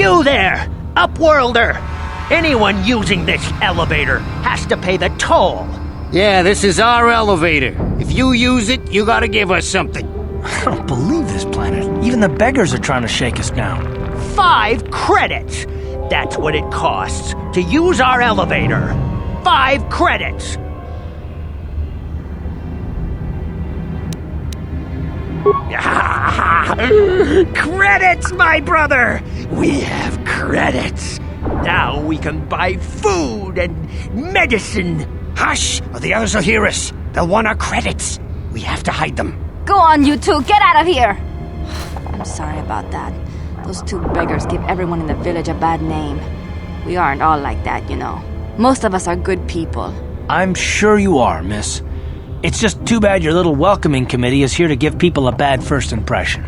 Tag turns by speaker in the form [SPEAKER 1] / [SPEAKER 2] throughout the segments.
[SPEAKER 1] You there, Upworlder! Anyone using this elevator has to pay the toll.
[SPEAKER 2] Yeah, this is our elevator. If you use it, you gotta give us something.
[SPEAKER 3] I don't believe this planet. Even the beggars are trying to shake us down.
[SPEAKER 1] 5 credits! That's what it costs to use our elevator. 5 credits! Credits, my brother! We have credits. Now we can buy food and medicine.
[SPEAKER 2] Hush, or the others will hear us. They'll want our credits. We have to hide them.
[SPEAKER 4] Go on, you two, get out of here! I'm sorry about that. Those 2 beggars give everyone in the village a bad name. We aren't all like that, you know. Most of us are good people.
[SPEAKER 3] I'm sure you are, miss. It's just too bad your little welcoming committee is here to give people a bad first impression.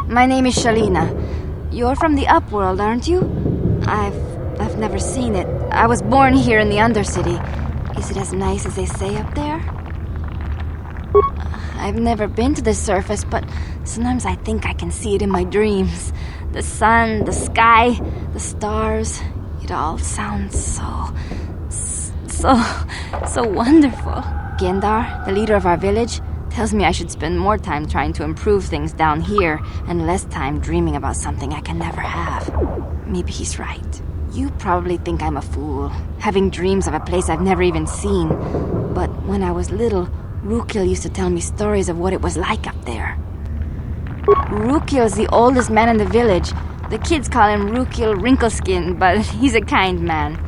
[SPEAKER 4] My name is Shalina. You're from the Upworld, aren't you? I've never seen it. I was born here in the Undercity. Is it as nice as they say up there? I've never been to the surface, but sometimes I think I can see it in my dreams. The sun, the sky, the stars. It all sounds so wonderful. Gendar, the leader of our village, tells me I should spend more time trying to improve things down here and less time dreaming about something I can never have. Maybe he's right. You probably think I'm a fool, having dreams of a place I've never even seen. But when I was little, Rukil used to tell me stories of what it was like up there. Rukil's the oldest man in the village. The kids call him Rukil Wrinkleskin, but he's a kind man.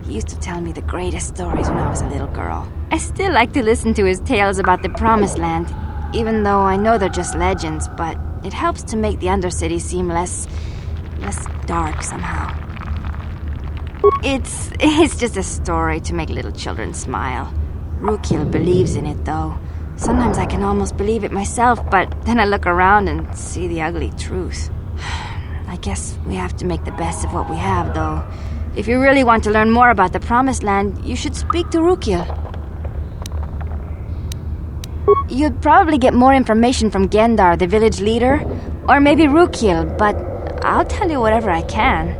[SPEAKER 4] He used to tell me the greatest stories when I was a little girl. I still like to listen to his tales about the Promised Land, even though I know they're just legends, but it helps to make the Undercity seem less dark somehow. It's just a story to make little children smile. Rukil believes in it, though. Sometimes I can almost believe it myself, but then I look around and see the ugly truth. I guess we have to make the best of what we have, though. If you really want to learn more about the Promised Land, you should speak to Rukil. You'd probably get more information from Gendar, the village leader, or maybe Rukil, but I'll tell you whatever I can.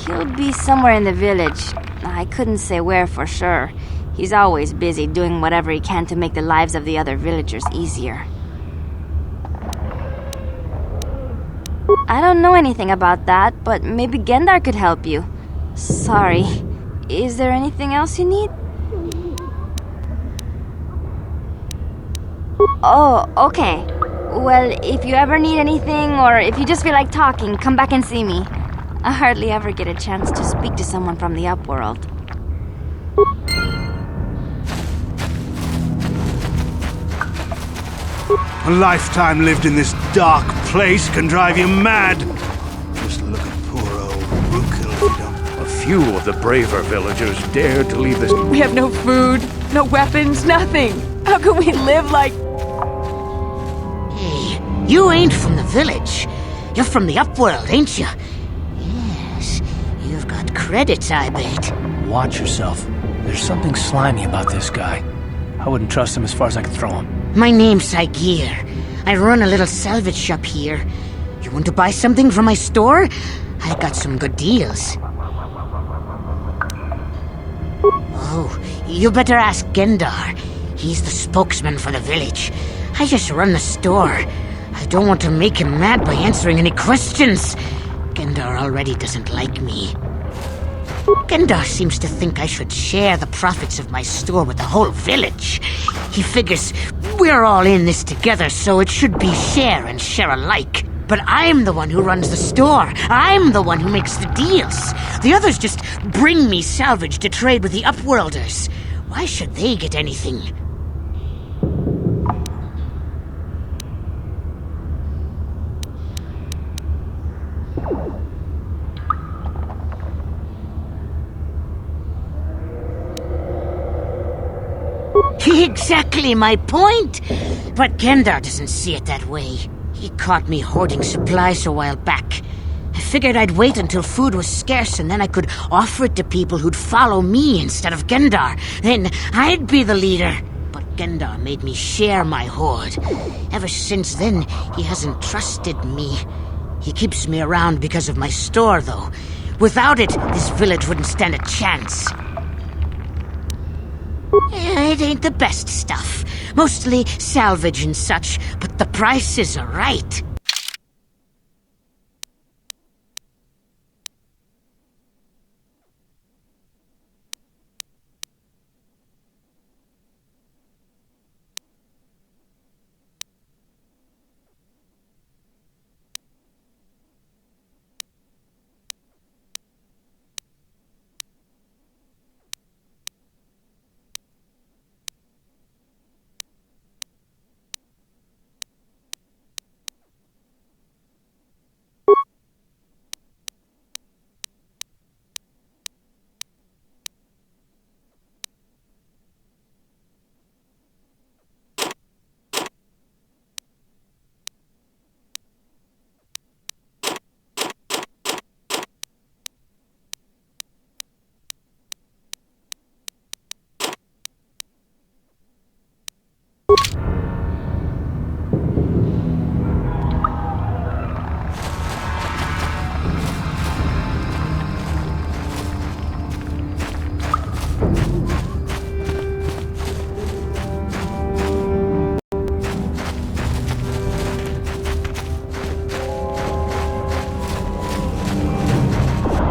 [SPEAKER 4] He'll be somewhere in the village. I couldn't say where for sure. He's always busy doing whatever he can to make the lives of the other villagers easier. I don't know anything about that, but maybe Gendar could help you. Sorry. Is there anything else you need? Oh, okay. Well, if you ever need anything, or if you just feel like talking, come back and see me. I hardly ever get a chance to speak to someone from the Upworld.
[SPEAKER 5] A lifetime lived in this dark place can drive you mad. Just look at poor old Rukil if you don't.
[SPEAKER 6] A few of the braver villagers dared to leave this.
[SPEAKER 7] We have no food, no weapons, nothing. How can we live like...
[SPEAKER 8] Hey, you ain't from the village. You're from the Upworld, ain't you? Yes, you've got credits, I bet.
[SPEAKER 3] Watch yourself. There's something slimy about this guy. I wouldn't trust him as far as I could throw him.
[SPEAKER 8] My name's Saigir. I run a little salvage shop here. You want to buy something from my store? I got some good deals. Oh, you better ask Gendar. He's the spokesman for the village. I just run the store. I don't want to make him mad by answering any questions. Gendar already doesn't like me. Gendar seems to think I should share the profits of my store with the whole village. He figures we're all in this together, so it should be share and share alike. But I'm the one who runs the store. I'm the one who makes the deals. The others just bring me salvage to trade with the Upworlders. Why should they get anything? Exactly my point. But Gendar doesn't see it that way. He caught me hoarding supplies a while back. I figured I'd wait until food was scarce and then I could offer it to people who'd follow me instead of Gendar. Then I'd be the leader. But Gendar made me share my hoard. Ever since then, he hasn't trusted me. He keeps me around because of my store, though. Without it, this village wouldn't stand a chance. It ain't the best stuff. Mostly salvage and such, but the prices are right.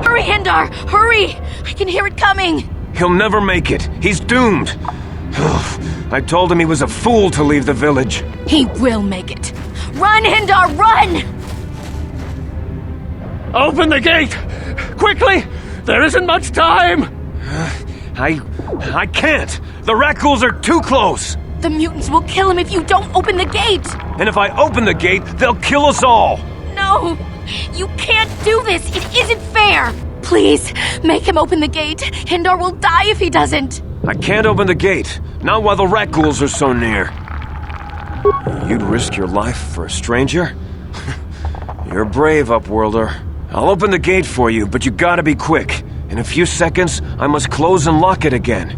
[SPEAKER 4] Hurry, Hendar! Hurry! I can hear it coming!
[SPEAKER 6] He'll never make it. He's doomed. I told him he was a fool to leave the village.
[SPEAKER 4] He will make it. Run, Hendar, run!
[SPEAKER 1] Open the gate! Quickly! There isn't much time!
[SPEAKER 6] I can't. The Rakghouls are too close.
[SPEAKER 4] The mutants will kill him if you don't open the gate!
[SPEAKER 6] And if I open the gate, they'll kill us all.
[SPEAKER 4] No! You can't do this! It isn't fair! Please, make him open the gate. Hendar will die if he doesn't.
[SPEAKER 6] I can't open the gate. Not while the Rakghouls are so near. You'd risk your life for a stranger? You're brave, Upworlder. I'll open the gate for you, but you gotta be quick. In a few seconds, I must close and lock it again.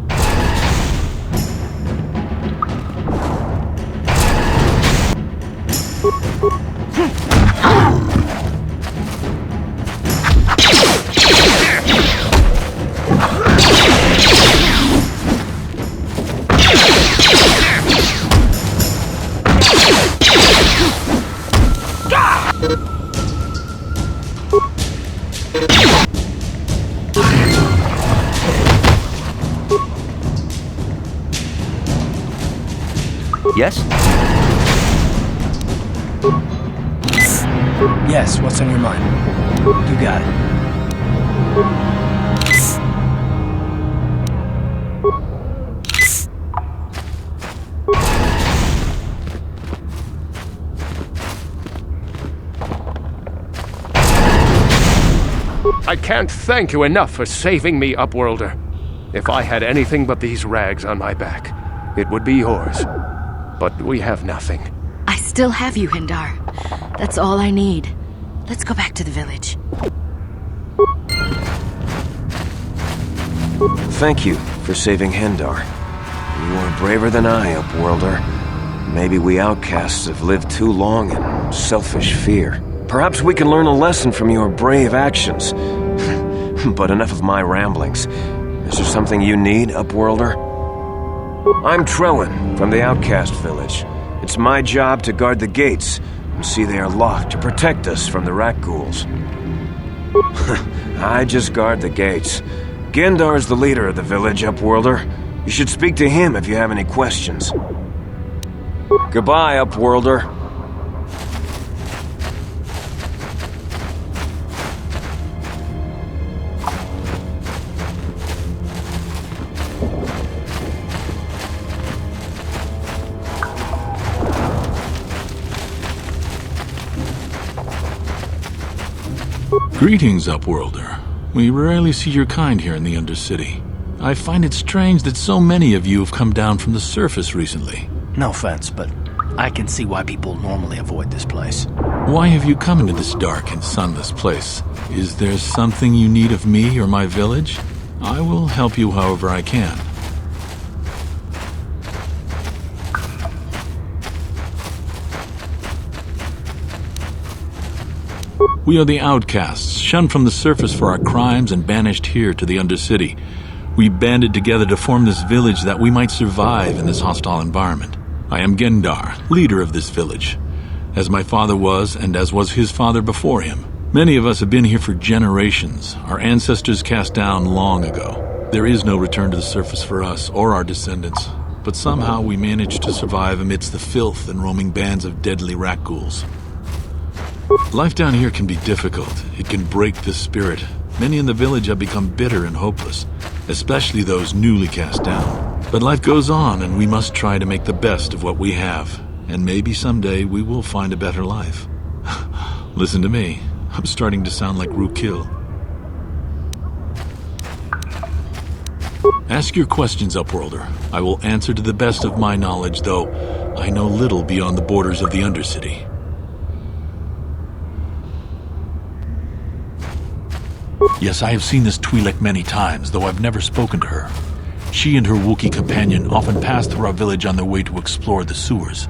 [SPEAKER 1] Yes?
[SPEAKER 3] Yes, what's on your mind? You got it.
[SPEAKER 6] I can't thank you enough for saving me, Upworlder. If I had anything but these rags on my back, it would be yours. But we have nothing.
[SPEAKER 4] I still have you, Hendar. That's all I need. Let's go back to the village.
[SPEAKER 6] Thank you for saving Hendar. You are braver than I, Upworlder. Maybe we outcasts have lived too long in selfish fear. Perhaps we can learn a lesson from your brave actions. But enough of my ramblings. Is there something you need, Upworlder? I'm Trellin, from the Outcast Village. It's my job to guard the gates and see they are locked to protect us from the Rakghouls. I just guard the gates. Gendar's the leader of the village, Upworlder. You should speak to him if you have any questions. Goodbye, Upworlder.
[SPEAKER 9] Greetings, Upworlder. We rarely see your kind here in the Undercity. I find it strange that so many of you have come down from the surface recently.
[SPEAKER 3] No offense, but I can see why people normally avoid this place.
[SPEAKER 9] Why have you come into this dark and sunless place? Is there something you need of me or my village? I will help you however I can. We are the outcasts, shunned from the surface for our crimes and banished here to the Undercity. We banded together to form this village that we might survive in this hostile environment. I am Gendar, leader of this village, as my father was and as was his father before him. Many of us have been here for generations, our ancestors cast down long ago. There is no return to the surface for us or our descendants, but somehow we managed to survive amidst the filth and roaming bands of deadly rat ghouls. Life down here can be difficult. It can break the spirit. Many in the village have become bitter and hopeless, especially those newly cast down. But life goes on, and we must try to make the best of what we have. And maybe someday we will find a better life. Listen to me. I'm starting to sound like Rukil. Ask your questions, Upworlder. I will answer to the best of my knowledge, though I know little beyond the borders of the Undercity. Yes, I have seen this Twi'lek many times, though I've never spoken to her. She and her Wookiee companion often pass through our village on their way to explore the sewers.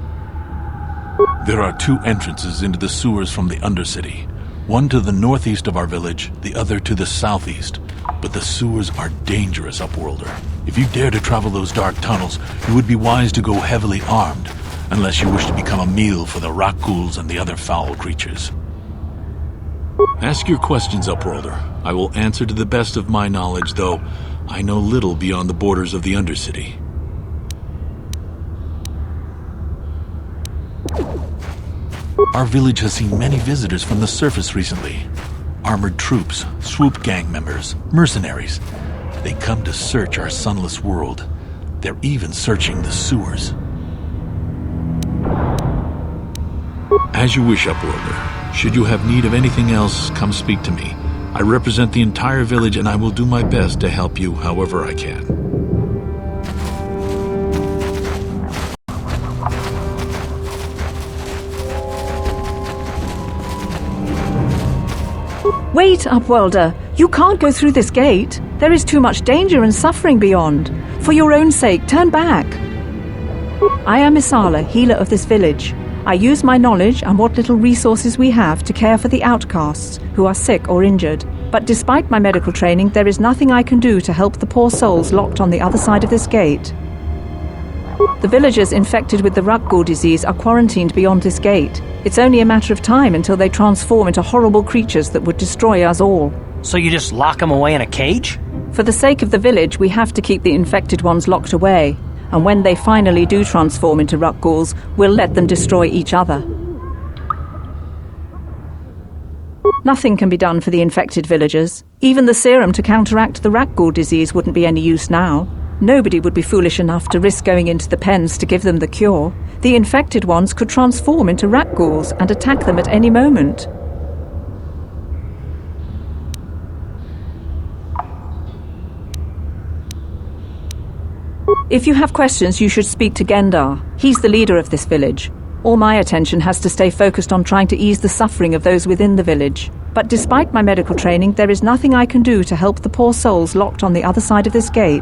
[SPEAKER 9] There are two entrances into the sewers from the Undercity. One to the northeast of our village, the other to the southeast. But the sewers are dangerous, Upworlder. If you dare to travel those dark tunnels, you would be wise to go heavily armed, unless you wish to become a meal for the rock ghouls and the other foul creatures. Ask your questions, Upworlder. I will answer to the best of my knowledge, though I know little beyond the borders of the Undercity. Our village has seen many visitors from the surface recently. Armored troops, swoop gang members, mercenaries. They come to search our sunless world. They're even searching the sewers. As you wish, Upworlder. Should you have need of anything else, come speak to me. I represent the entire village, and I will do my best to help you however I can.
[SPEAKER 7] Wait, Upworlder. You can't go through this gate. There is too much danger and suffering beyond. For your own sake, turn back. I am Isala, healer of this village. I use my knowledge and what little resources we have to care for the outcasts who are sick or injured. But despite my medical training, there is nothing I can do to help the poor souls locked on the other side of this gate. The villagers infected with the Rukgul disease are quarantined beyond this gate. It's only a matter of time until they transform into horrible creatures that would destroy us all.
[SPEAKER 3] So you just lock them away in a cage?
[SPEAKER 7] For the sake of the village, we have to keep the infected ones locked away. And when they finally do transform into Rukguls, we'll let them destroy each other. Nothing can be done for the infected villagers. Even the serum to counteract the Rukgul disease wouldn't be any use now. Nobody would be foolish enough to risk going into the pens to give them the cure. The infected ones could transform into Rukguls and attack them at any moment. If you have questions, you should speak to Gendar. He's the leader of this village. All my attention has to stay focused on trying to ease the suffering of those within the village. But despite my medical training, there is nothing I can do to help the poor souls locked on the other side of this gate.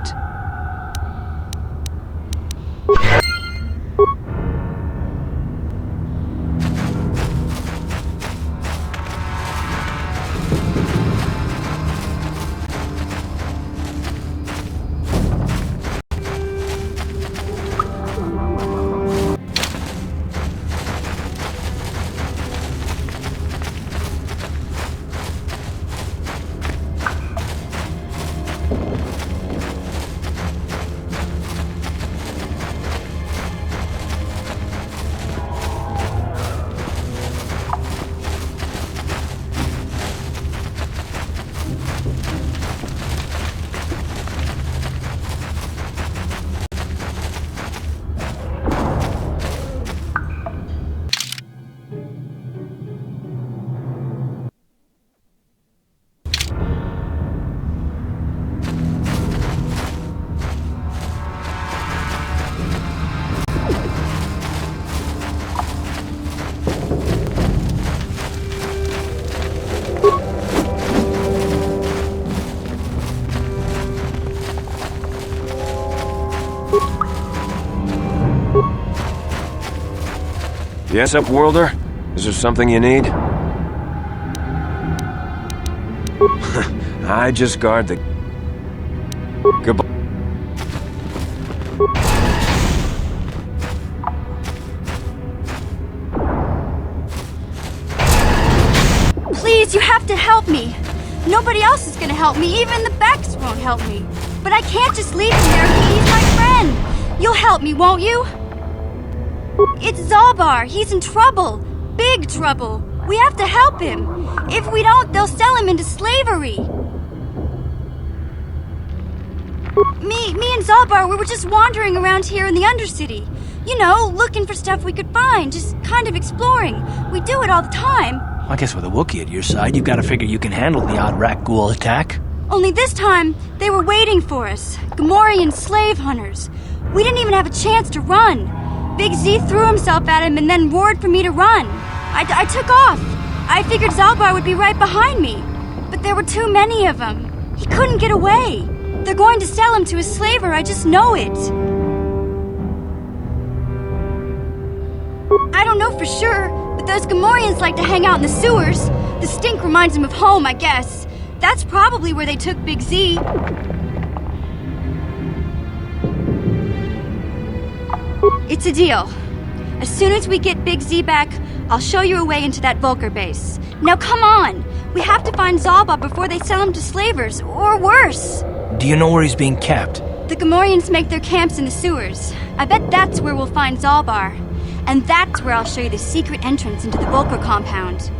[SPEAKER 6] Yes, Upworlder? Is there something you need? I just guard the... Goodbye.
[SPEAKER 4] Please, you have to help me. Nobody else is gonna help me. Even the Becks won't help me. But I can't just leave him there. He's my friend. You'll help me, won't you? It's Zalbar. He's in trouble. Big trouble. We have to help him. If we don't, they'll sell him into slavery. Me and Zalbar, we were just wandering around here in the Undercity. You know, looking for stuff we could find, just kind of exploring. We do it all the time.
[SPEAKER 3] I guess with a Wookiee at your side, you've got to figure you can handle the odd rat ghoul attack.
[SPEAKER 4] Only this time, they were waiting for us. Gamorrean slave hunters. We didn't even have a chance to run. Big Z threw himself at him and then roared for me to run. I took off. I figured Zalbar would be right behind me. But there were too many of them. He couldn't get away. They're going to sell him to a slaver, I just know it. I don't know for sure, but those Gamorreans like to hang out in the sewers. The stink reminds them of home, I guess. That's probably where they took Big Z. It's a deal. As soon as we get Big Z back, I'll show you a way into that Vulkar base. Now come on! We have to find Zalbar before they sell him to slavers, or worse.
[SPEAKER 3] Do you know where he's being kept?
[SPEAKER 4] The Gamorreans make their camps in the sewers. I bet that's where we'll find Zalbar. And that's where I'll show you the secret entrance into the Vulkar compound.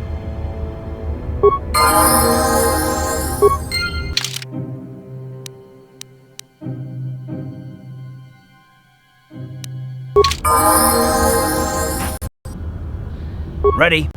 [SPEAKER 3] Ready.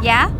[SPEAKER 4] Yeah?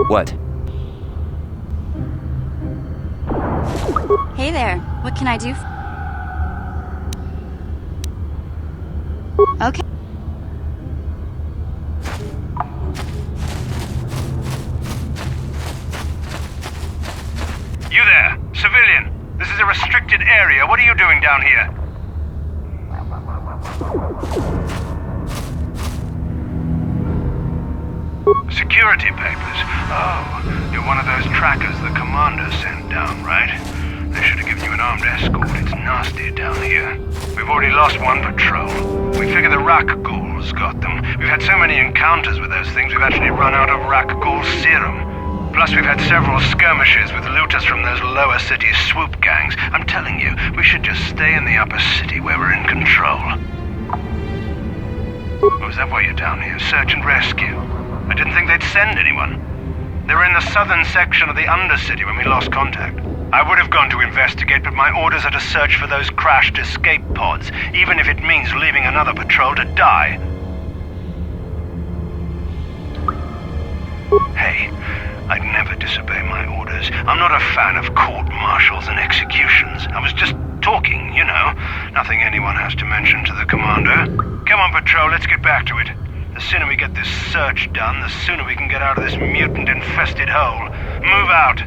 [SPEAKER 6] What?
[SPEAKER 4] Hey there, what can I do? Okay.
[SPEAKER 5] You there, civilian. This is a restricted area. What are you doing down here? Security papers. Oh, you're one of those trackers the commander sent down, right? They should have given you an armed escort. It's nasty down here. We've already lost one patrol. We figure the Rak ghouls got them. We've had so many encounters with those things, we've actually run out of Rak ghoul serum. Plus, we've had several skirmishes with looters from those lower city swoop gangs. I'm telling you, we should just stay in the upper city where we're in control. Or is that why you're down here? Search and rescue? I didn't think they'd send anyone. They were in the southern section of the Undercity when we lost contact. I would have gone to investigate, but my orders are to search for those crashed escape pods, even if it means leaving another patrol to die. Hey, I'd never disobey my orders. I'm not a fan of court-martials and executions. I was just talking, you know. Nothing anyone has to mention to the commander. Come on, Patrol, let's get back to it. The sooner we get this search done, the sooner we can get out of this mutant-infested hole. Move out!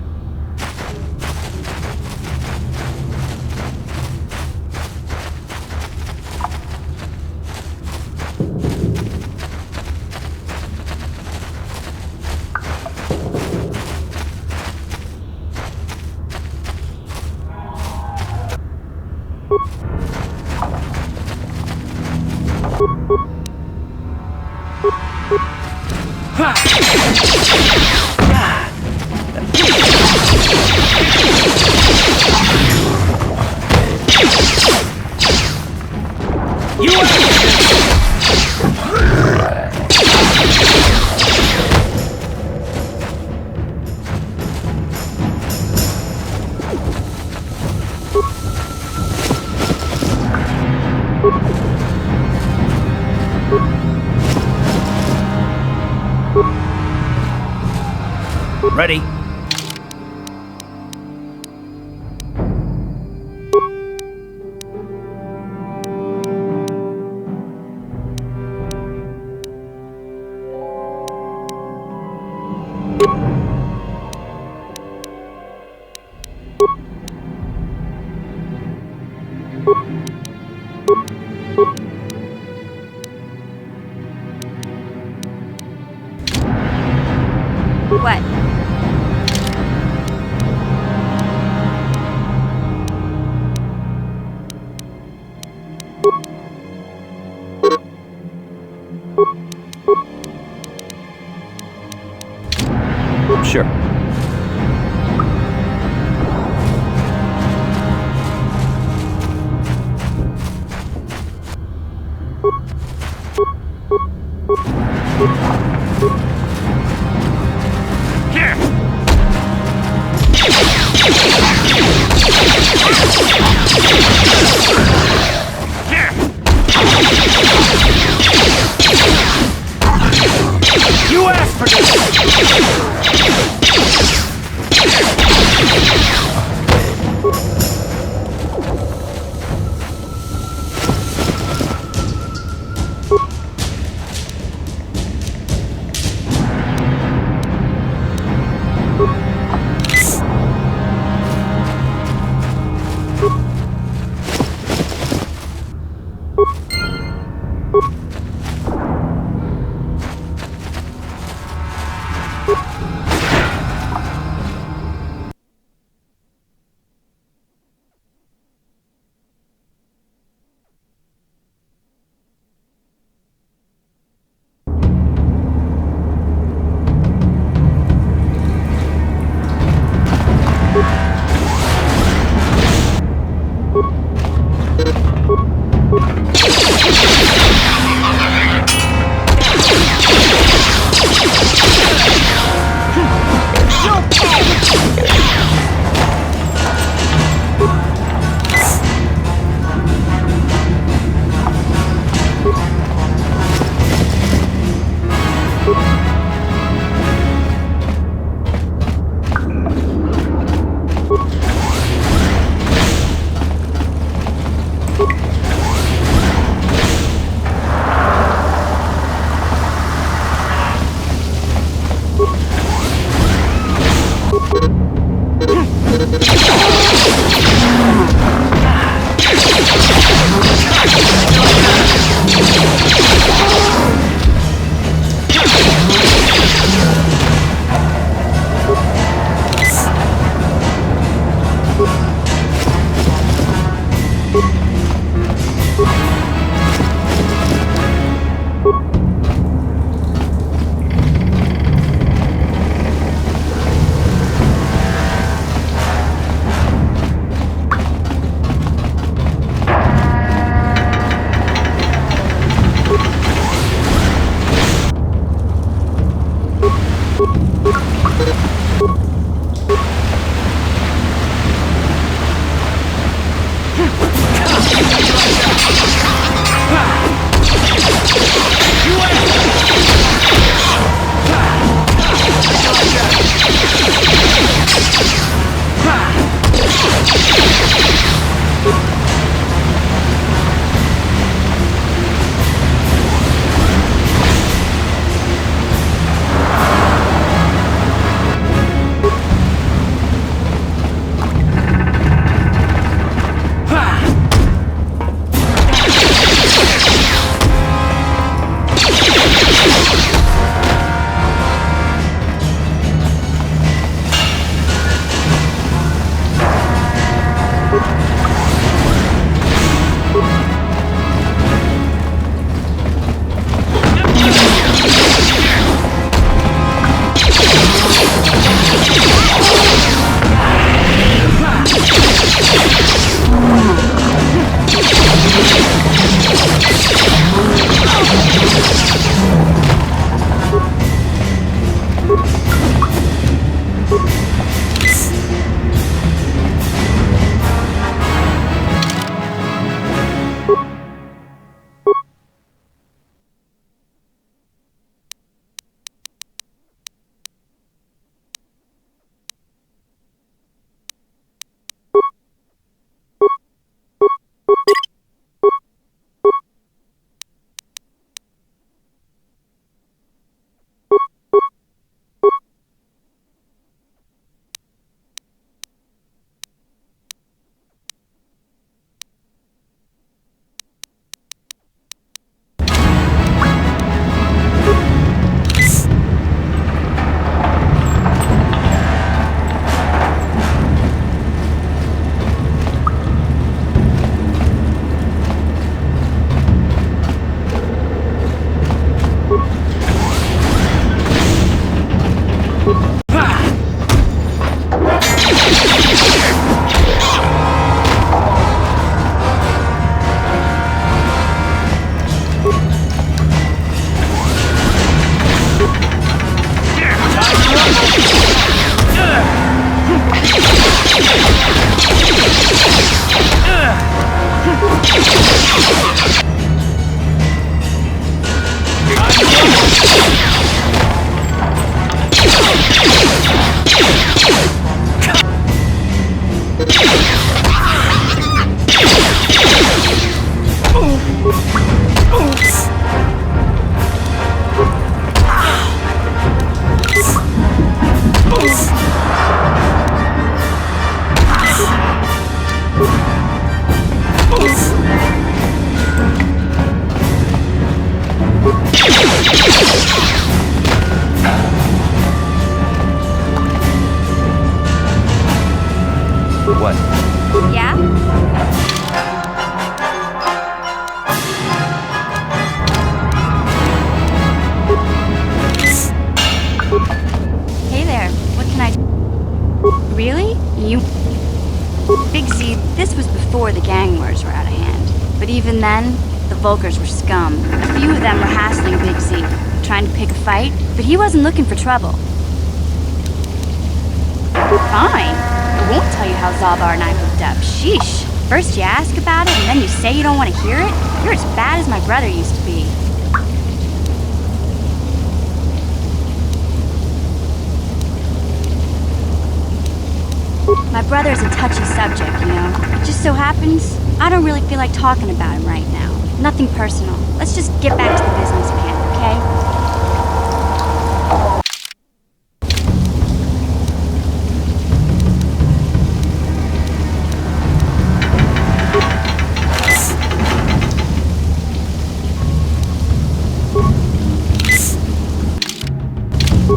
[SPEAKER 3] Ready?
[SPEAKER 4] What?
[SPEAKER 6] Sure.
[SPEAKER 3] You asked for this!
[SPEAKER 6] What?
[SPEAKER 4] Yeah? Hey there, what can I do? Really? You... Big Z, this was before the gang wars were out of hand. But even then, the Volkers were scum. A few of them were hassling Big Z, trying to pick a fight, but he wasn't looking for trouble. Fine. I won't tell you how Zalbar and I hooked up. Sheesh. First you ask about it, and then you say you don't want to hear it? You're as bad as my brother used to be. My brother's a touchy subject, you know. It just so happens, I don't really feel like talking about him right now. Nothing personal. Let's just get back to the business at hand, okay?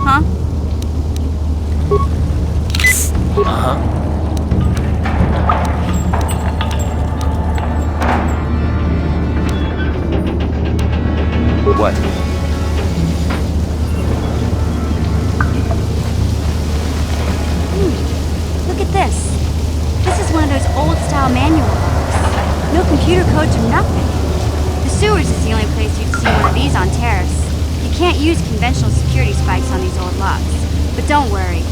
[SPEAKER 4] Huh?
[SPEAKER 6] What?
[SPEAKER 4] Look at this. This is one of those old-style manual locks. No computer codes or nothing. The sewers is the only place you'd see one of these on Terrace. You can't use conventional security spikes on these old locks. But don't worry.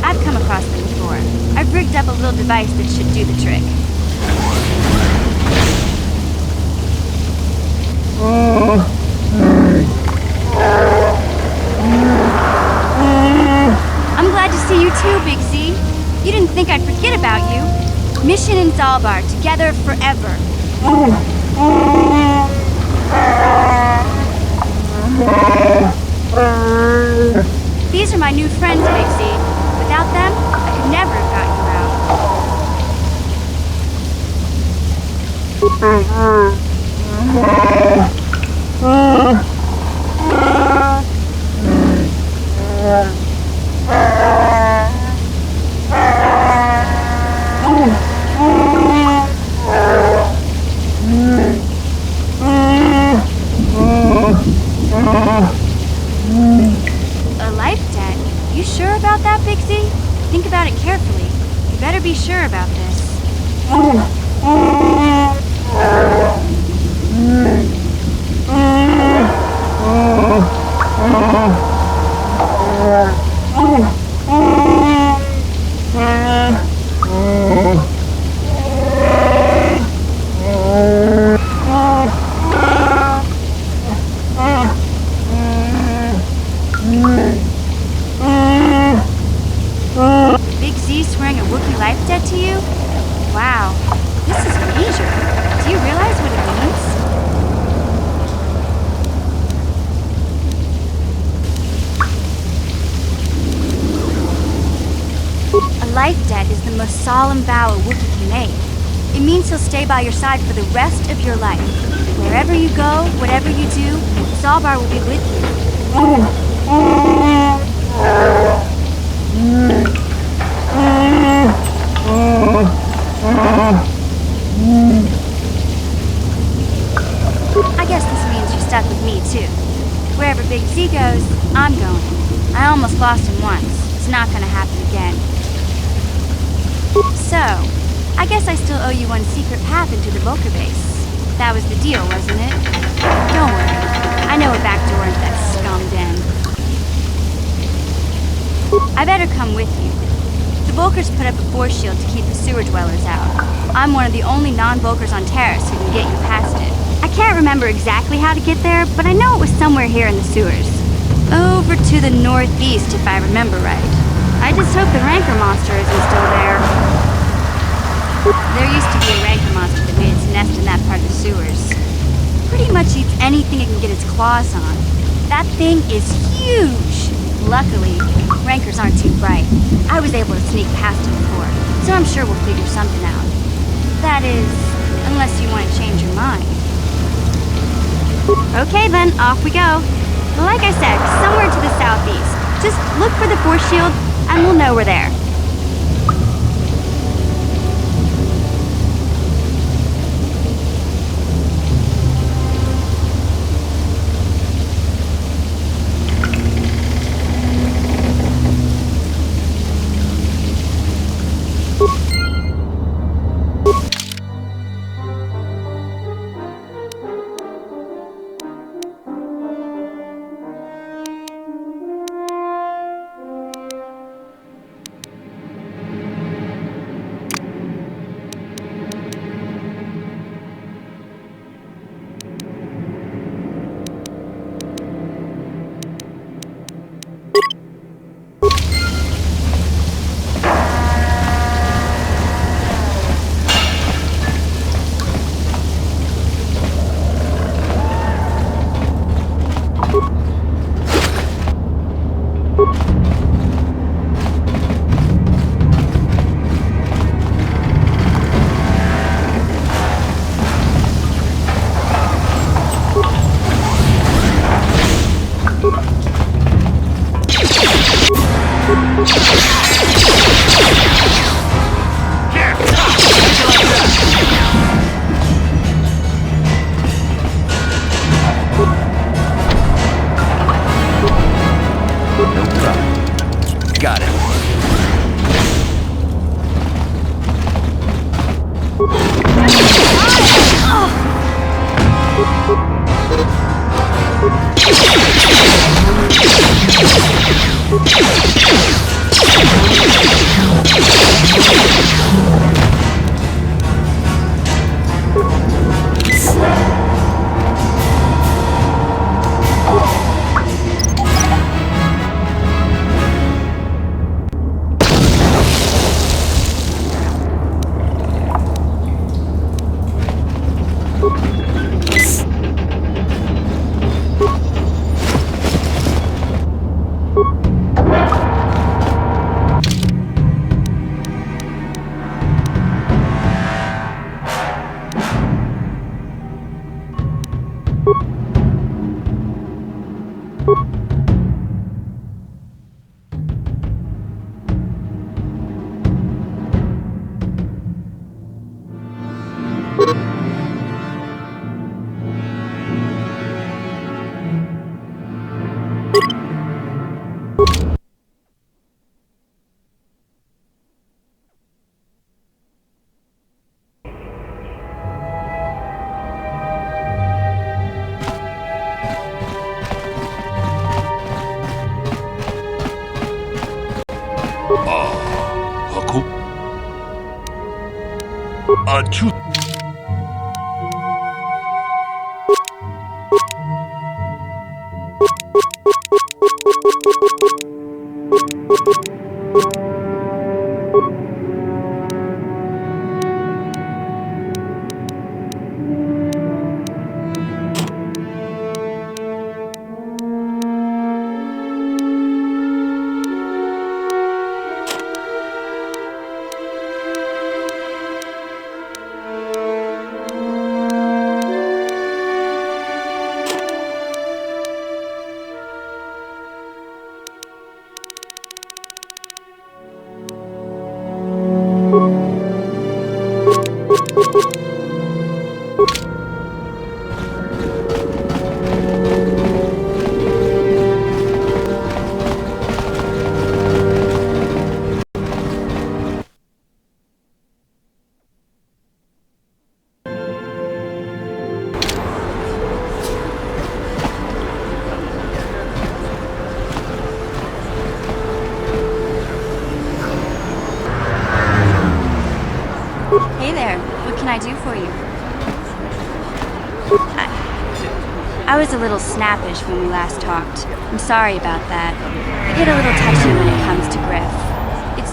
[SPEAKER 4] I've come across them before. I've rigged up a little device that should do the trick. I'm glad to see you too, Big Z. You didn't think I'd forget about you. Mission in Zalbar, together forever. These are my new friends, Big Z. Without them, I could never have got you out.
[SPEAKER 10] better be sure about this. Big Z swearing a Wookiee life debt to you? Wow, this is major. Do you realize what it means? A life debt is the most solemn vow a Wookiee can make. It means he'll stay by your side for the rest of your life. Wherever you go, whatever you do, Zalbar will be with you. I guess this means you're stuck with me, too. Wherever Big Z goes, I'm going. I almost lost him once. It's not gonna happen again. So, I guess I still owe you one secret path into the Vulcar base. That was the deal, wasn't it? Don't worry. I know a back door into that scum den. I better come with you. The Vulcars put up a force shield to keep the sewer dwellers out. I'm one of the only non-Vulcars on Terrace who can get you past it. I can't remember exactly how to get there, but I know it was somewhere here in the sewers. Over to the northeast, if I remember right. I just hope the Rancor monster isn't still there. There used to be a Rancor monster that made its nest in that part of the sewers. Pretty much eats anything it can get its claws on. That thing is huge! Luckily, Rancors aren't too bright. I was able to sneak past him before, so I'm sure we'll figure something out. That is, unless you want to change your mind. Okay then, off we go. Like I said, somewhere to the southeast. Just look for the force shield, and we'll know we're there. Hey there, what can I do for you? I was a little snappish when we last talked. I'm sorry about that. I get a little touchy when it comes to Griff. It's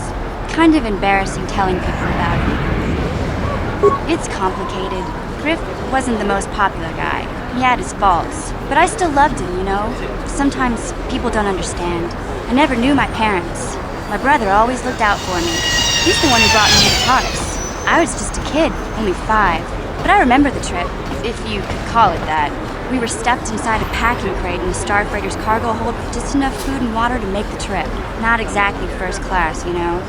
[SPEAKER 10] kind of embarrassing telling people about it. It's complicated. Griff wasn't the most popular guy. He had his faults. But I still loved him, you know? Sometimes people don't understand. I never knew my parents. My brother always looked out for me. He's the one who brought me to Taurus. I was just a kid, only 5. But I remember the trip, if you could call it that. We were stuffed inside a packing crate in the Starfreighter's cargo hold with just enough food and water to make the trip. Not exactly first class, you know?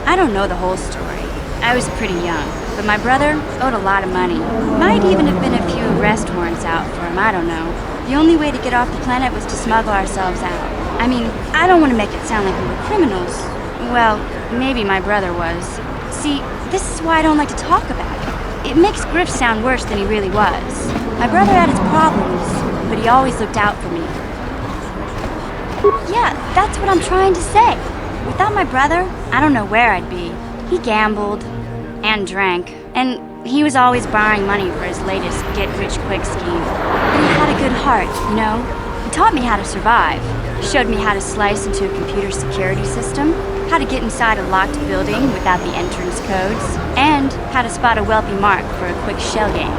[SPEAKER 10] I don't know the whole story. I was pretty young, but my brother owed a lot of money. Might even have been a few arrest warrants out for him, I don't know. The only way to get off the planet was to smuggle ourselves out. I mean, I don't want to make it sound like we were criminals. Well, maybe my brother was. See, this is why I don't like to talk about it. It makes Griff sound worse than he really was. My brother had his problems, but he always looked out for me. Yeah, that's what I'm trying to say. Without my brother, I don't know where I'd be. He gambled and drank, and he was always borrowing money for his latest get-rich-quick scheme. But he had a good heart, you know? He taught me how to survive. He showed me how to slice into a computer security system, how to get inside a locked building without the entrance codes, and how to spot a wealthy mark for a quick shell game.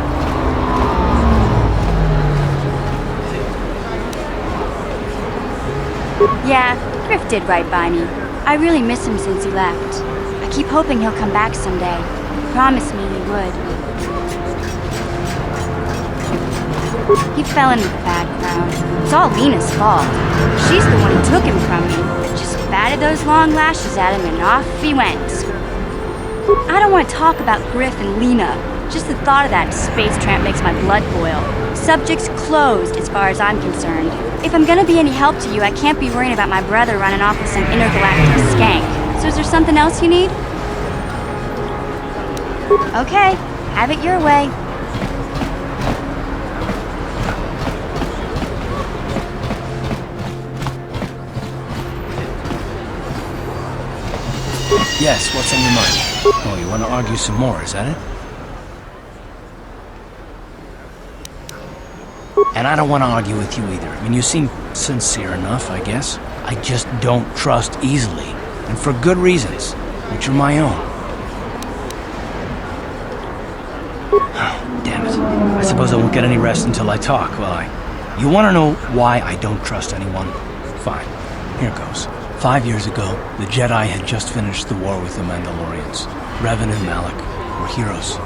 [SPEAKER 10] Yeah, Griff did right by me. I really miss him since he left. I keep hoping he'll come back someday. He promised me he would. He fell into the bad crowd. It's all Lena's fault. She's the one who took him from me. Just batted those long lashes at him and off he went. I don't want to talk about Griff and Lena. Just the thought of that space tramp makes my blood boil. Subject's closed as far as I'm concerned. If I'm gonna be any help to you, I can't be worrying about my brother running off with some intergalactic skank. So is there something else you need? Okay, have it your way.
[SPEAKER 3] Yes, what's on your mind? Oh, you want to argue some more, is that it? And I don't want to argue with you either. I mean, you seem sincere enough, I guess. I just don't trust easily. And for good reasons, which are my own. Oh, damn it. I suppose I won't get any rest until I talk, will I? You want to know why I don't trust anyone? Fine. Here goes. 5 years ago, the Jedi had just finished the war with the Mandalorians. Revan and Malak were heroes.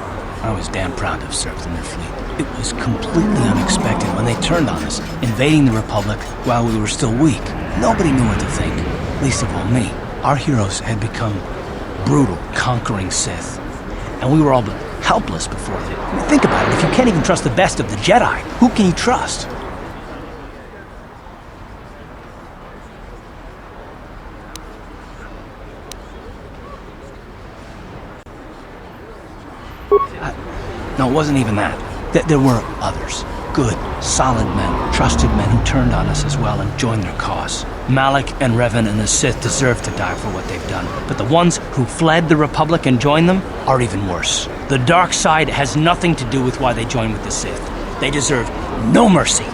[SPEAKER 3] I was damn proud to have served in their fleet. It was completely unexpected when they turned on us, invading the Republic while we were still weak. Nobody knew what to think, least of all me. Our heroes had become brutal, conquering Sith, and we were all but helpless before them. I mean, think about it, if you can't even trust the best of the Jedi, who can you trust? No, it wasn't even that. There were others. good, solid men, trusted men who turned on us as well and joined their cause. Malik and Revan and the Sith deserve to die for what they've done, but the ones who fled the Republic and joined them are even worse. The dark side has nothing to do with why they joined with the Sith. They deserve no mercy.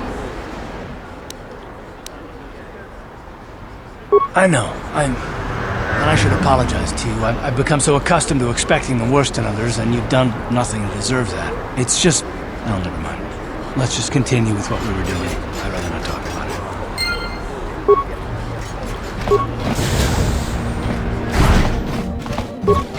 [SPEAKER 3] I know, and I should apologize to you. I've become so accustomed to expecting the worst in others, and you've done nothing to deserve that. It's just... oh, never mind. Let's just continue with what we were doing. I'd rather not talk about it.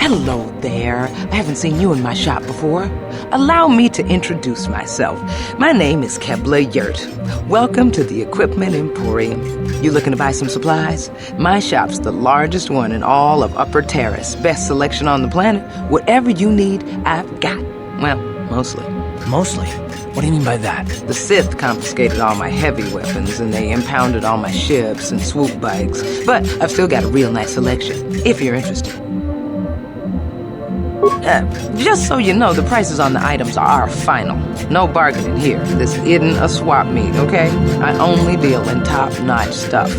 [SPEAKER 11] Hello there. I haven't seen you in my shop before. Allow me to introduce myself. My name is Kebla Yurt. Welcome to the Equipment Emporium. You looking to buy some supplies? My shop's the largest one in all of Upper Terrace. Best selection on the planet. Whatever you need, I've got. Well, mostly.
[SPEAKER 3] Mostly? What do you mean by that?
[SPEAKER 11] The Sith confiscated all my heavy weapons, and they impounded all my ships and swoop bikes. But I've still got a real nice selection, if you're interested. Just so you know, the prices on the items are final. No bargaining here. This isn't a swap meet, okay? I only deal in top-notch stuff.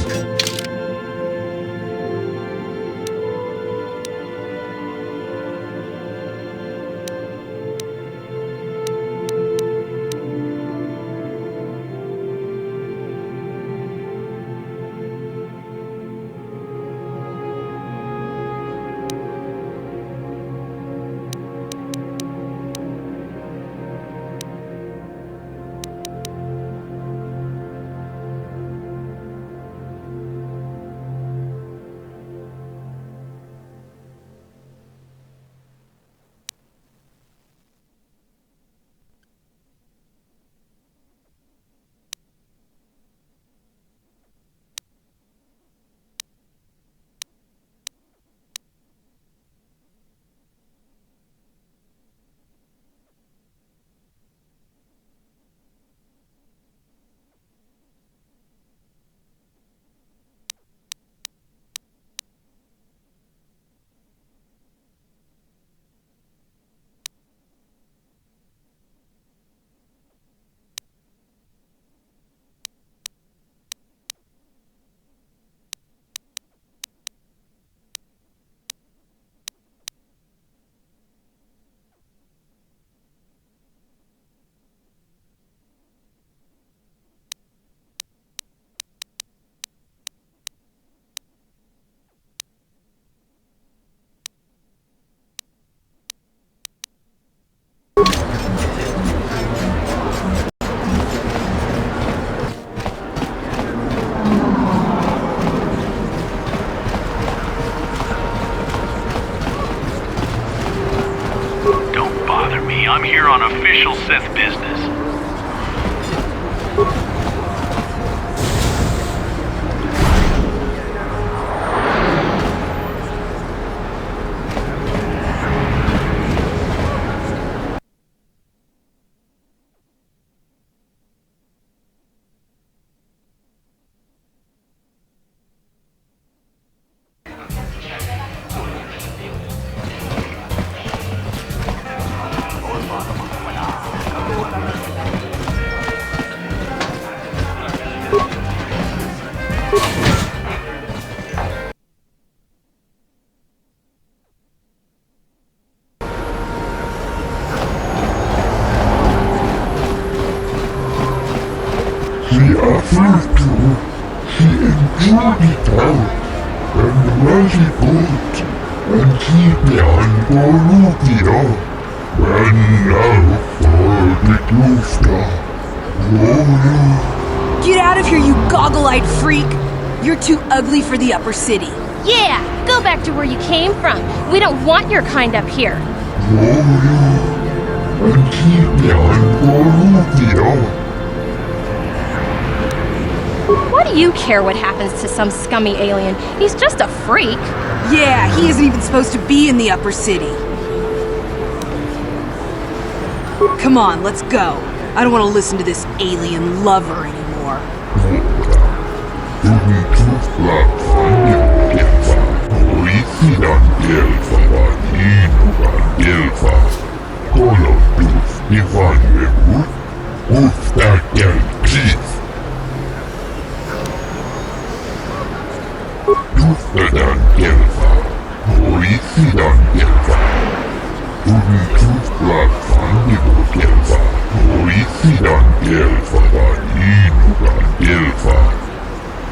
[SPEAKER 5] I'm here on official Sith business.
[SPEAKER 12] He endured it out, and was it good, and keep on Borugia, and now for the Klufta.
[SPEAKER 13] Get out of here, you goggle-eyed freak! You're too ugly for the upper city.
[SPEAKER 14] Yeah, go back to where you came from. We don't want your kind up here.
[SPEAKER 12] And keep on Borugia.
[SPEAKER 14] Why do you care what happens to some scummy alien? He's just a freak.
[SPEAKER 13] Yeah, he isn't even supposed to be in the upper city. Come on, let's go. I don't want to listen to this alien lover anymore.
[SPEAKER 12] Ustaken Keith. Justadan Kelva. Noisidan Kelva. Tuntutla Fandigo Kelva. Noisidan Kelva. Vaninudan Kelva.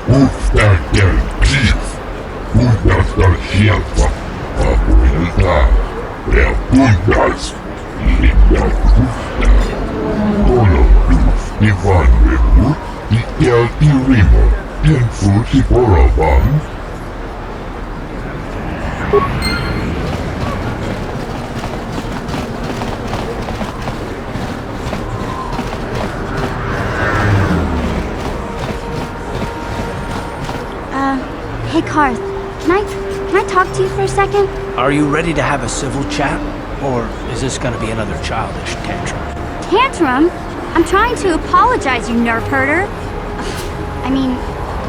[SPEAKER 12] Ustaken Keith. Puntastal Kelva. Abuelta. Reapuntas. Linda Justa. Tolo Luz. Ivan Rebu. Ikelti Rimo. Tenfusi Boravan.
[SPEAKER 10] Hey, Karth. Can I talk to you for a second?
[SPEAKER 3] Are you ready to have a civil chat? Or is this gonna be another childish tantrum?
[SPEAKER 10] Tantrum? I'm trying to apologize, you nerf herder. I mean,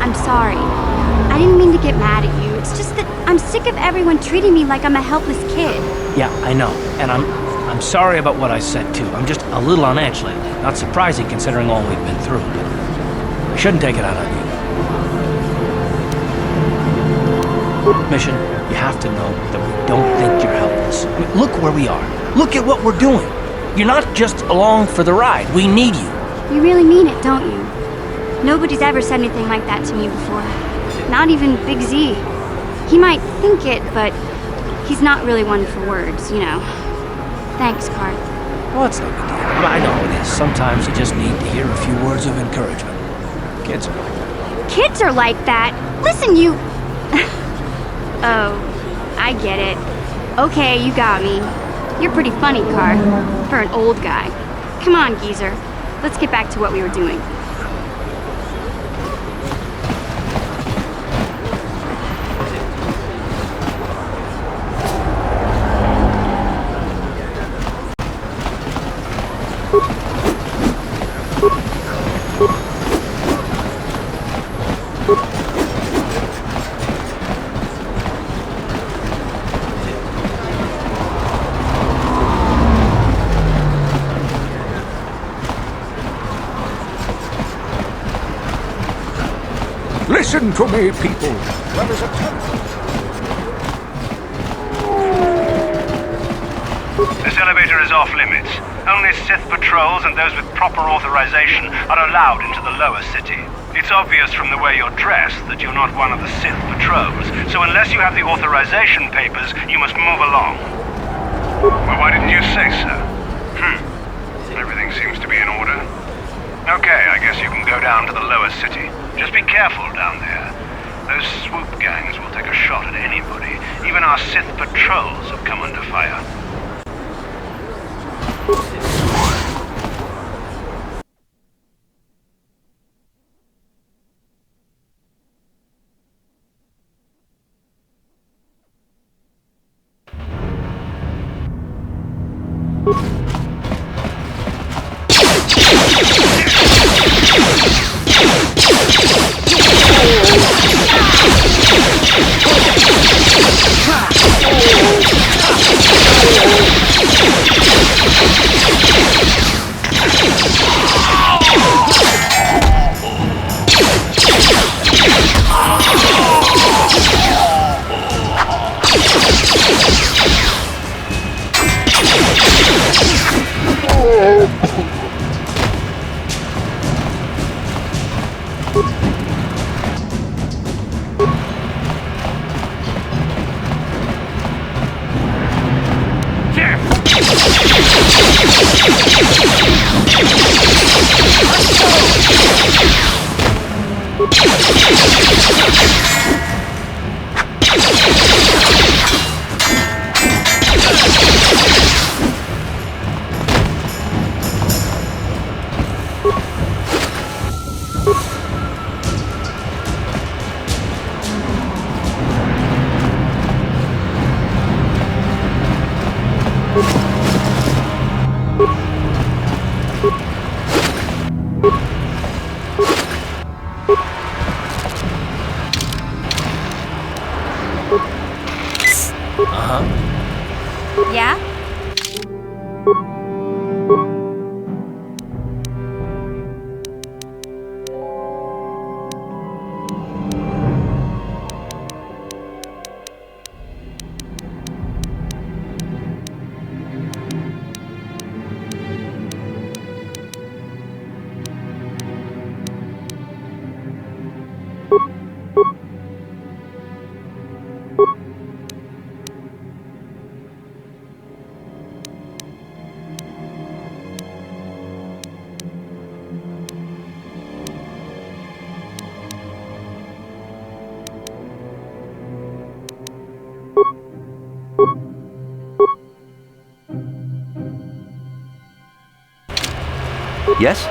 [SPEAKER 10] I'm sorry. I didn't mean to get mad at you. It's just that I'm sick of everyone treating me like I'm a helpless kid.
[SPEAKER 3] Yeah, I know. And I'm sorry about what I said too. I'm just a little on edge lately. Not surprising considering all we've been through, but I shouldn't take it out on you. Mission, you have to know that we don't think you're helpless. I mean, look where we are. Look at what we're doing. You're not just along for the ride. We need you.
[SPEAKER 10] You really mean it, don't you? Nobody's ever said anything like that to me before. Not even Big Z. He might think it, but he's not really one for words, you know. Thanks, Karth.
[SPEAKER 3] Well, it's no big deal. I know it is. Sometimes you just need to hear a few words of encouragement. Kids are like that.
[SPEAKER 10] Kids are like that? Listen, you... Oh, I get it. Okay, you got me. You're pretty funny, Karth, for an old guy. Come on, geezer. Let's get back to what we were doing.
[SPEAKER 1] Listen to me, people. There is a
[SPEAKER 5] This elevator is off limits. Only Sith patrols and those with proper authorization are allowed into the lower city. It's obvious from the way you're dressed that you're not one of the Sith patrols, so unless you have the authorization papers, you must move along. Well, why didn't you say so? Everything seems to be in order. Okay, I guess you can go down to the lower city. Just be careful down there. Those swoop gangs will take a shot at anybody. Even our Sith patrols have come under fire.
[SPEAKER 10] Yeah?
[SPEAKER 15] Yes?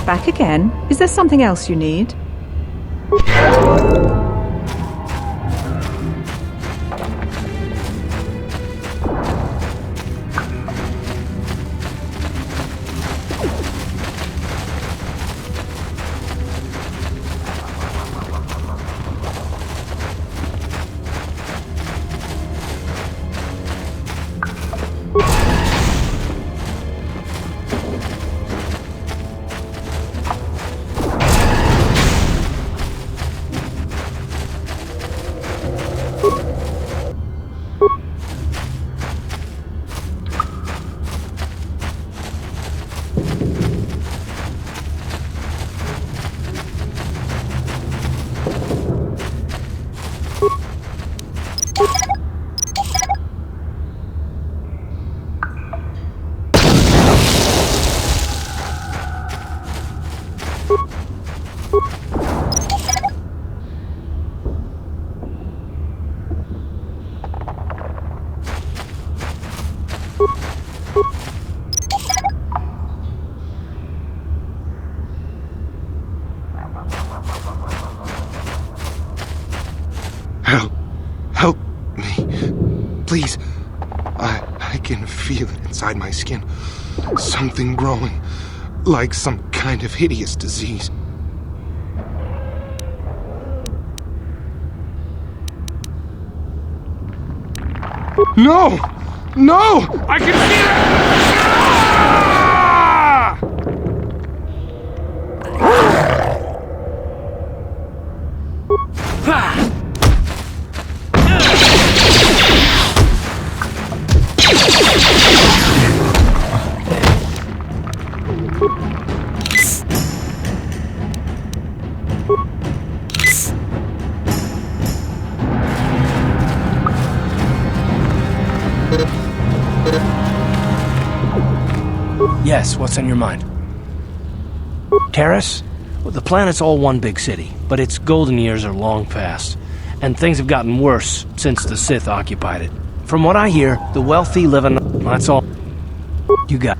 [SPEAKER 7] Back again? Is there something else you need?
[SPEAKER 16] Help me. Please. I can feel it inside my skin. Something growing. Like some kind of hideous disease. No! No! I can feel it! Ah!
[SPEAKER 3] Yes, what's on your mind? Terrace? Well, the planet's all one big city, but its golden years are long past, and things have gotten worse since the Sith occupied it. From what I hear, the wealthy live in... That's all you got.